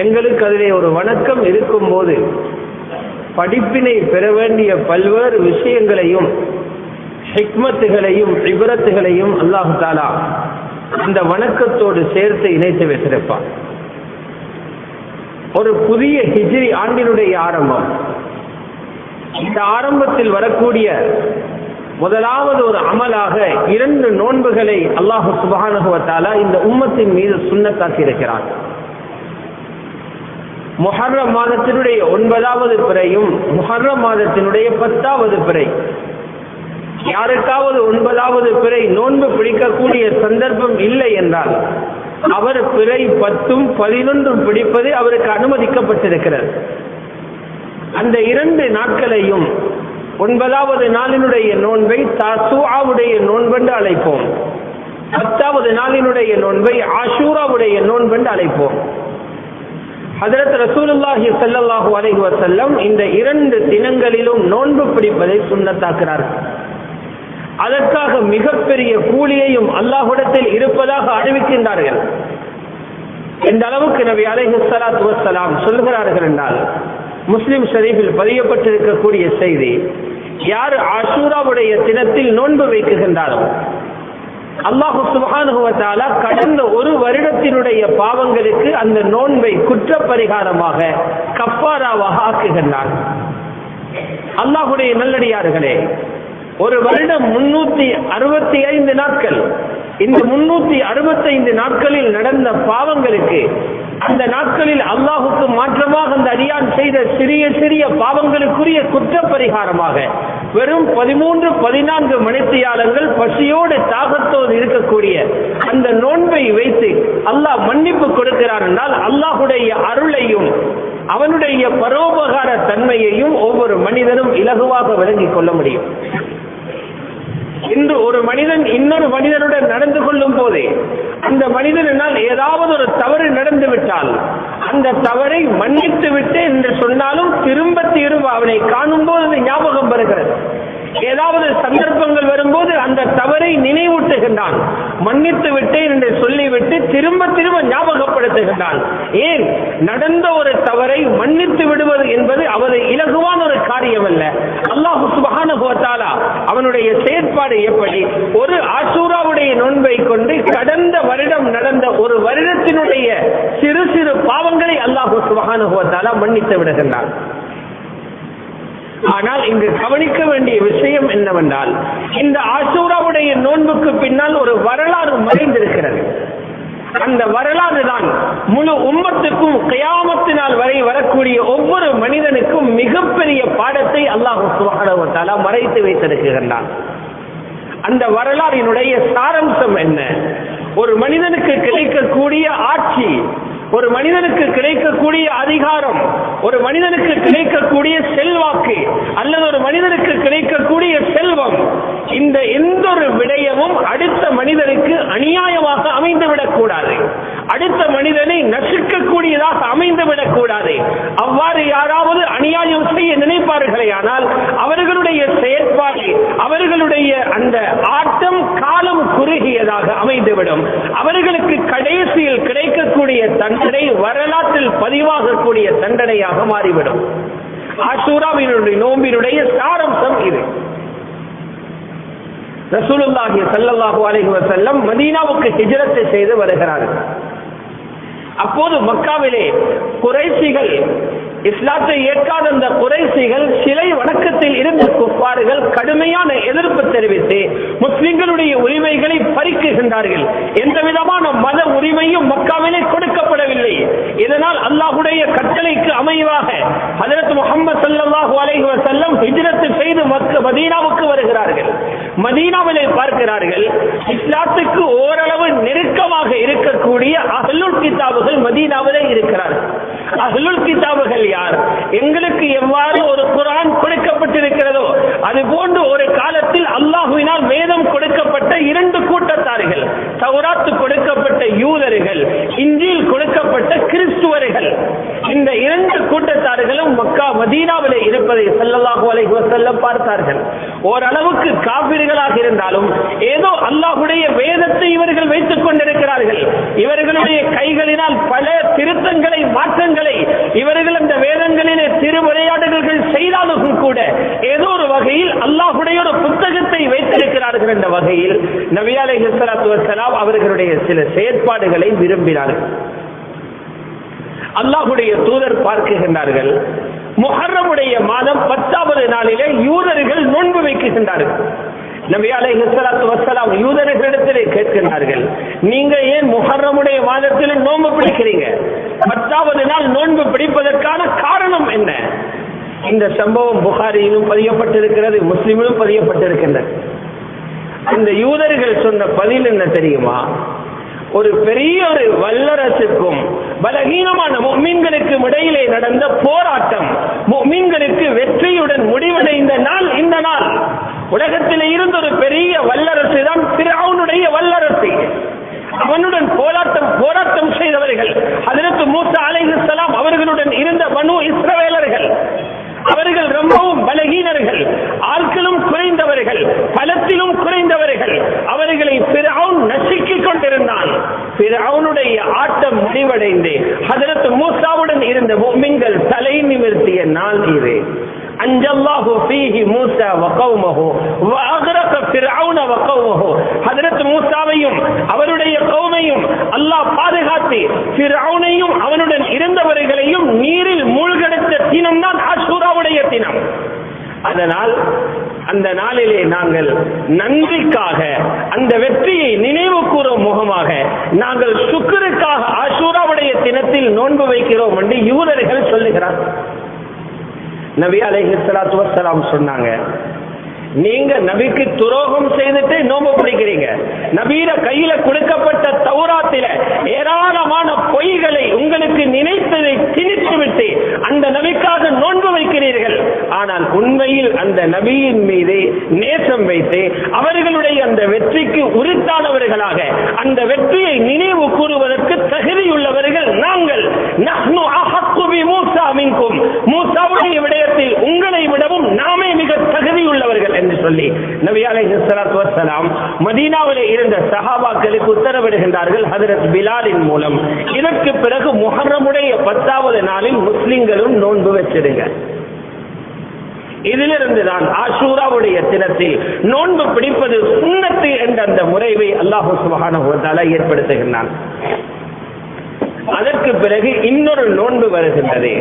எங்களுக்கு அதிலே ஒரு வணக்கம் இருக்கும் போது படிப்பினை பெற வேண்டிய பல்வேறு விஷயங்களையும் ஹிக்மத்துகளையும் இபரத்துகளையும் அல்லாஹ் தஆலா அந்த வணக்கத்தோடு சேர்த்து இணைத்து வைத்திருப்பார். ஒரு புதிய ஹிஜ்ரி ஆண்டினுடைய ஆரம்பம். இந்த ஆரம்பத்தில் வரக்கூடிய முதலாவது ஒரு அமலாக 2 நோன்புகளை அல்லாஹ் சுப்ஹானஹு வ தஆலா இந்த உம்மத்தின் மீது சுன்னத்தாக்கி இருக்கிறார். முஹர்ரம் மாதத்தினுடைய 9வது பிறையும் முஹர்ரம் மாதத்தினுடைய 10வது பிறை. யாருக்காவது 9வது பிறை நோன்பு பிடிக்கக்கூடிய சந்தர்ப்பம் இல்லை என்றால் அவர் பிறை 10ம் 11ம் பிடிப்பது அவருக்கு அனுமதிக்கப்பட்டிருக்கிறது. அந்த 2 நாட்களையும் 9வது நாளினுடைய நோன்பை தாசுஆவுடைய நோன்பென்று அழைப்போம், 10வது நாளினுடைய நோன்பை ஆஷூராவுடைய நோன்பென்று அழைப்போம். ஹஜ்ரத் ரசூலுல்லாஹி ஸல்லல்லாஹு அலைஹி வஸல்லம் இந்த 2 தினங்களிலும் நோன்பு பிடிப்பதை சுன்னத்தாக்குகிறார்கள். அதற்காக மிகப்பெரிய கூலியையும் அல்லாஹ்விடத்தில் இருப்பதாக அறிவிக்கின்றார்கள். இந்த அளவுக்கு நபி அலைஹிஸ்ஸலாத்து வஸ்ஸலாம் சொல்கிறார்கள் என்றால் முஸ்லிம் ஷரீஃபில் பதியப்பட்டிருக்கக்கூடிய செய்தி, யார் ஆஷூராவுடைய தினத்தில் நோன்பு வைக்குகின்றாரோ அல்லாஹ் சுப்ஹானஹு வ தஆலா கடந்த ஒரு வருடத்தினுடைய பாவங்களுக்கு அந்த நோன்பை குற்ற பரிகாரமாக கஃபாராவாக ஆக்குகின்றார். அல்லாஹ்வுடைய நல்லடியார்களே, ஒரு வருடம் 365 நாட்கள். இந்த 365 நாட்களில் நடந்த பாவங்களுக்கு அந்த நாட்களில் அல்லாஹுக்கு மாற்றமாக அந்த அடியான் செய்த சிறிய சிறிய பாவங்களுக்குரிய குற்ற பரிகாரமாக வெறும் 13-14 மணித்தியாலங்கள் பசியோடு தாகத்தோடு இருக்கக்கூடிய அந்த நோன்பை வைத்து அல்லாஹ் மன்னிப்பு கொடுக்கிறார் என்றால் அல்லாஹுடைய அருளையும் அவனுடைய பரோபகார தன்மையையும் ஒவ்வொரு மனிதனும் இலகுவாக விளங்கிக் கொள்ள முடியும். இன்று ஒரு மனிதன் இன்னொரு மனிதனுடன் நடந்து கொள்ளும் போதே அந்த மனிதனால் ஏதாவது ஒரு தவறு நடந்து விட்டால் அந்த தவறை மன்னித்து விட்டு என்று சொன்னாலும் திரும்ப அவனை காணும் போது ஞாபகம் வருகிறது. ஏதாவது சந்தர்ப்பங்கள் வரும்போது அந்த தவறை நினைவூட்டுகின்றான். மன்னித்து விட்டேன் என்று சொல்லிவிட்டு திரும்ப ஞாபகப்படுத்துகின்றான். ஏன்? நடந்த ஒரு தவறை மன்னித்து விடுவது என்பது அவரை இலகுவான ஒரு காரியம் அல்ல. அல்லாஹ் சுப்ஹானஹு வ தஆலா அவனுடைய செயற்பாடு எப்படி? ஒரு ஆஷூராவுடைய நோன்பை கொண்டு கடந்த வருடம் நடந்த ஒரு வருடத்தினுடைய சிறு சிறு பாவங்களை அல்லாஹ் சுப்ஹானஹு வ தஆலா மன்னித்து விடுகின்றான். ஆனால் இங்கு கவனிக்க வேண்டிய விஷயம் என்னவென்றால், இந்த ஆஷூராவுடைய நோன்புக்கு பின்னால் ஒரு வரலாறு மறைந்திருக்கிறது. அந்த வரலாறு தான் முழு உம்மத்துக்கும் கியாமத்தினால் வரை வரக்கூடிய ஒவ்வொரு மனிதனுக்கும் மிகப்பெரிய பாடத்தை அல்லாஹ் சுப்ஹானஹு வ தஆலா மறைத்து வைத்திருக்கின்றான். அந்த வரலாறினுடைய சாரம்சம் என்ன? ஒரு மனிதனுக்கு கிடைக்கக்கூடிய ஆட்சி, ஒரு மனிதனுக்கு கிடைக்கக்கூடிய அதிகாரம், ஒரு மனிதனுக்கு கிடைக்கக்கூடிய செல்வாக்கு அல்லது ஒரு மனிதனுக்கு கிடைக்கக்கூடிய செல்வம், இந்த எந்த ஒரு விடயமும் அடுத்த மனிதனுக்கு அநியாயமாக அமைந்துவிடக் கூடாது. அடுத்த மனிதனை நசுக்கக்கூடியதாக அமைந்துவிடக் கூடாது. அவ்வாறு யாராவது அநியாயம் செய்ய நினைப்பார்களே ஆனால் அவர்களுடைய செயற்பாடு, அவர்களுடைய அந்த ஆட்டம் காலம் குறுகியதாக அமைந்துவிடும். அவர்களுக்கு கடைசியில் கிடைக்கக்கூடிய தண்டனை வரலாற்றில் பதிவாகக்கூடிய தண்டனையாக மாறிவிடும். ஆஷூராவினுடைய நோம்பினுடைய சாரம்சம் இது. ரசூலுல்லாஹி ஸல்லல்லாஹு அலைஹி வஸல்லம் மதீனாவுக்கு ஹிஜ்ரத் செய்து வருகிறார்கள். அப்போது மக்காவிலே குறைஷிகள், இஸ்லாத்தை ஏற்காத அந்த குறைஷிகள் சிலை வணக்கத்தில் இருந்த குஃபார்கள் கடுமையான எதிர்ப்பு தெரிவித்து முஸ்லிம்களுடைய உரிமைகளை பறிக்குகின்றார்கள். எந்த விதமான மத உரிமையும் மக்காவிலே கொடுக்கப்படவில்லை. இதனால் அல்லாஹ்வுடைய கட்டளைக்கு அமைவாக ஹஜ்ரத் முஹம்மது ஸல்லல்லாஹு அலைஹி வஸல்லம் ஹிஜ்ரத் செய்து மதீனாவுக்கு வருகிறார்கள். மதீனாவிலே பார்க்கிறார்கள், இஸ்லாத்துக்கு ஓரளவு நெருக்கமாக இருக்கக்கூடிய அஹ்லுல் கிதாபுகள் மதீனாவிலே இருக்கிறார்கள். அஹ்லுல் கிதாபுகள் யார்? எங்களுக்கு எவ்வாறு ஒரு குர்ஆன் கொடுக்கப்பட்டிருக்கிறதோ அது போன்று ஒரு காலத்தில் அல்லாஹ்வினால் வேதம் கொடுக்கப்பட்ட 2 கூட்டத்தார்கள், தௌராத் கொடுக்கப்பட்ட யூதர்கள், இன்ஜீல் கொடுக்கப்பட்ட கிறிஸ்துவர்கள். இந்த 2 கூட்டத்தார்களும் மக்கா மதீனாவிலே இருப்பதை ஸல்லல்லாஹு அலைஹி வஸல்லம் பார்த்தார்கள். ஓரளவுக்கு காபிர்களாக இருந்தாலும் ஏதோ அல்லாஹ்வுடைய வேதத்தை இவர்கள் வைத்துக் கொண்டிருக்கிறார்கள். இவர்களுடைய கைகளினால் பல திருத்தங்களை மாற்ற செயற்பாடுகளை விரும்பினார்கள். அல்லாஹ்வுடைய தூதர் பார்க்குகின்றார்கள், முஹர்ரமுடைய மாதம் 10வது நாளிலே யூதர்கள் நோன்பு வைக்கின்றார்கள். நபி அலைஹிஸ்ஸலாத்து வஸ்ஸலாம் யூதர்களிடத்திலே கேட்கின்றார்கள், நீங்க ஏன் முஹர்ரமுடைய மாதத்தில் நோன்பு பிடிக்கிறீங்க? 10வது நாள் நோன்பு பிடிப்பதற்கான காரணம் என்ன? இந்த சம்பவம் புகாரியிலும் பதியப்பட்டிருக்கிறது, முஸ்லிமிலும் பதியப்பட்டிருக்கின்றது. அந்த யூதர்கள் சொன்ன பதில் என்ன தெரியுமா? ஒரு பெரிய ஒரு வல்லரசுக்கும் பலகீனமான முஃமின்களுக்கும் இடையிலே நடந்த போராட்டம் முஃமின்களுக்கு வெற்றியுடன் முடிவடைந்த நாள் இந்த நாள். உலகத்தில் இருந்த ஒரு பெரிய வல்லரசு தான் ஃபிரௌனுடைய வல்லரசு. அவனுடன் போராட்டம் செய்தவர்கள் ஹஜ்ரத் மூசா அலைஹிஸ்ஸலாம் அவர்களுடன் இருந்த பனு இஸ்ரவேலர்கள். அவர்கள் ரொம்பவும் பலகீனர்கள், ஆட்களும் குறைந்தவர்கள், பலத்திலும் குறைந்தவர்கள். அவர்களை ஃபிரௌன் நசுக்கிக் கொண்டிருந்தான். ஃபிரௌனுடைய ஆட்டம் முடிவடைந்து ஹஜ்ரத் மூசாவுடன் இருந்த முஃமின்கள் தலை நிமிர்த்திய நாள் இது. அன்ஜல்லாஹு ஃபீஹி மூஸா வ கௌமஹு வ அக்ரக ஃபிர்அவுன வ கௌமஹு. ஹஜ்ரத் மூசாவையும் அவருடைய கௌமையும் அல்லாஹ் பாதுகாத்து ஃபிர்அவுனையும் அவனுடன் இருந்தவர்களையும் நீரில் மூழ்கடித்த தினம் தான் ஆஷூராவுடைய தினம். அதனால் அந்த நாளிலே நாங்கள் நன்றிக்காக, அந்த வெற்றியை நினைவு கூறும் முகமாக நாங்கள் சுக்ருக்காக ஆஷூராவுடைய தினத்தில் நோன்பு வைக்கிறோம் என்று யூதர்கள் சொல்லுகிறார். நபி அலைஹிஸ்ஸலாத்து வஸ்ஸலாம் சொன்னாங்க, நீங்க நபிக்கு துரோகம் செய்துட்டு நோன்பு பிடிக்கிறீங்க. நபீர கையில கொடுக்கப்பட்ட தௌராத்தில ஏராளமான பொய்களை உங்களுக்கு நினைத்ததை திணித்து விட்டு அந்த நபிக்காக நோன்பு வைக்கிறீர்கள். ஆனால் உண்மையில் அந்த நபியின் மீது நேசம் வைத்து அவர்களுடைய அந்த வெற்றிக்கு உரித்தானவர்களாக அந்த வெற்றியை நினைவு கூறுவதற்கு தகுதியுள்ளவர்கள் நாங்கள். நஹ்னு அஹக்கு பி மூஸா மின்கும். மூஸாவுடைய விடயத்தில் உங்களை விடவும் நாமே மிக தகுதியுள்ளவர்கள் என்று சொல்லி நபி அலைஹிஸ்ஸலாத்து வஸ்ஸலாம் மதீனாவிலே இருந்த சஹாபாக்களுக்கு உத்தரவிடுகின்றார்கள் ஹஜ்ரத் பிலாலின் மூலம். இதற்கு பிறகு முஹர்ரமுடைய 10வது நாளில் முஸ்லிம்களும் நோன்பு வச்சிடுங்க. இதிலிருந்து தான் ஆஷூராவுடைய தினத்தில் நோன்பு பிடிப்பது சுன்னத்து என்ற அந்த முறையை அல்லாஹ் சுப்ஹானஹு வ தஆலா ஏற்படுத்துகின்றான். அதற்கு பிறகு இன்னொரு நோன்பு வருகின்றது.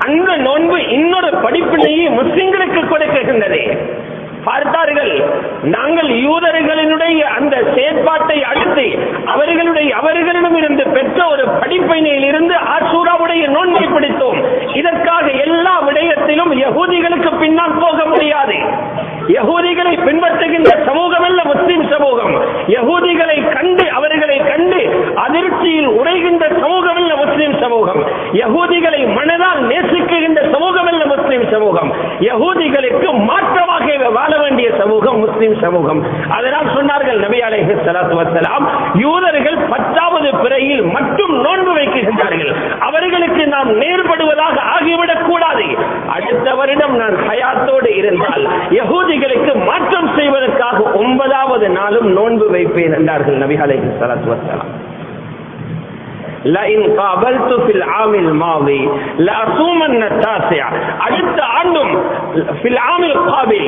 அந்த நோன்பு இன்னொரு படிப்பினையை முஸ்லிம்களுக்கு கொடுக்கின்றது. பார்த்தார்கள், நாங்கள் யூதர்களினுடைய அந்த செயற்பாட்டை அடுத்து அவர்களிடம் இருந்து பெற்ற ஒரு படிப்பினையில் இருந்து ஆஷூராவுடைய நோன்பை பிடித்தோம். இதற்காக எல்லா விடயத்திலும் யகூதிகளுக்கு பின்னால் போக முடியாது. யகூதிகளை பின்பற்றுகின்ற சமூகம் அல்ல முஸ்லிம் சமூகம். யகூதிகளை கண்டு அவர்களை கண்டு அதிர்ச்சியில் உரைகின்ற சமூகம் அல்ல முஸ்லிம் சமூகம். யகூதிகளை மனதால் நேசிக்கின்ற சமூகம் அல்ல முஸ்லிம் சமூகம். யகூதிகளுக்கு மாற்றமாக வாழ வேண்டிய சமூகம் முஸ்லிம் சமூகம். அதனால் சொன்னார்கள் நபி அலைஹிஸ்ஸலாத்து வஸ்ஸலாம், யூதர்கள் 10வது பிறையில் மட்டும் நோன்பு வைக்கின்றார்கள். அவர்களுக்கு நாம் நேர்படுவதாக ஆகிவிடக் கூடாது. அடுத்த வருடம் நான் ஹயாத்தோடு இருந்தால் யகூதிகளுக்கு மாற்றம் செய்வதற்காக 9வது நாளும் நோன்பு வைப்பேன் என்றார்கள் நபி அலைஹிஸ்ஸலாத்து வஸ்ஸலாம். لئن قابلت في العام الماضي لأصومن التاسع. அடுத்த ஆண்டும் في العام القابل,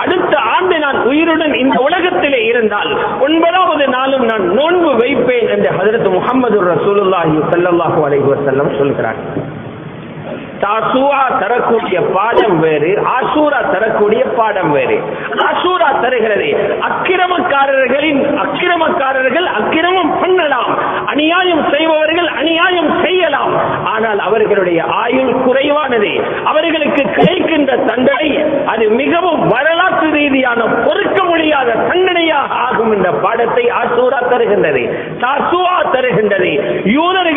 அடுத்த ஆண்டு நான் உயிருடன் இந்த உலகத்திலே இருந்தால் 9வது நாளும் நான் நோன்பு வைப்பேன் என்று ஹஜ்ரத் முஹம்மது ரசூலுல்லாஹி ஸல்லல்லாஹு அலைஹி வஸல்லம் சொல்கிறார். தாசூஆ தரக்கூடிய பாடம் வேறு, ஆஷூரா தரக்கூடிய பாடம் வேறு. ஆஷூரா தருகிறது அக்கிரமக்காரர்கள் அக்கிரமம் பண்ணலாம், அநியாயம் செய்பவர்கள் அநியாயம் செய்யலாம். ஆனால் அவர்களுடைய ஆயுள் குறைவானது. அவர்களுக்கு கிடைக்கின்ற தண்டனை அது மிகவும் வரலாற்று ரீதியான பொறுக்க முடியாத தண்டனையாக ஆகும் என்ற பாடத்தை ஆஷூரா தருகின்றது, தாசூஆ தருகின்றது. யூதர்கள்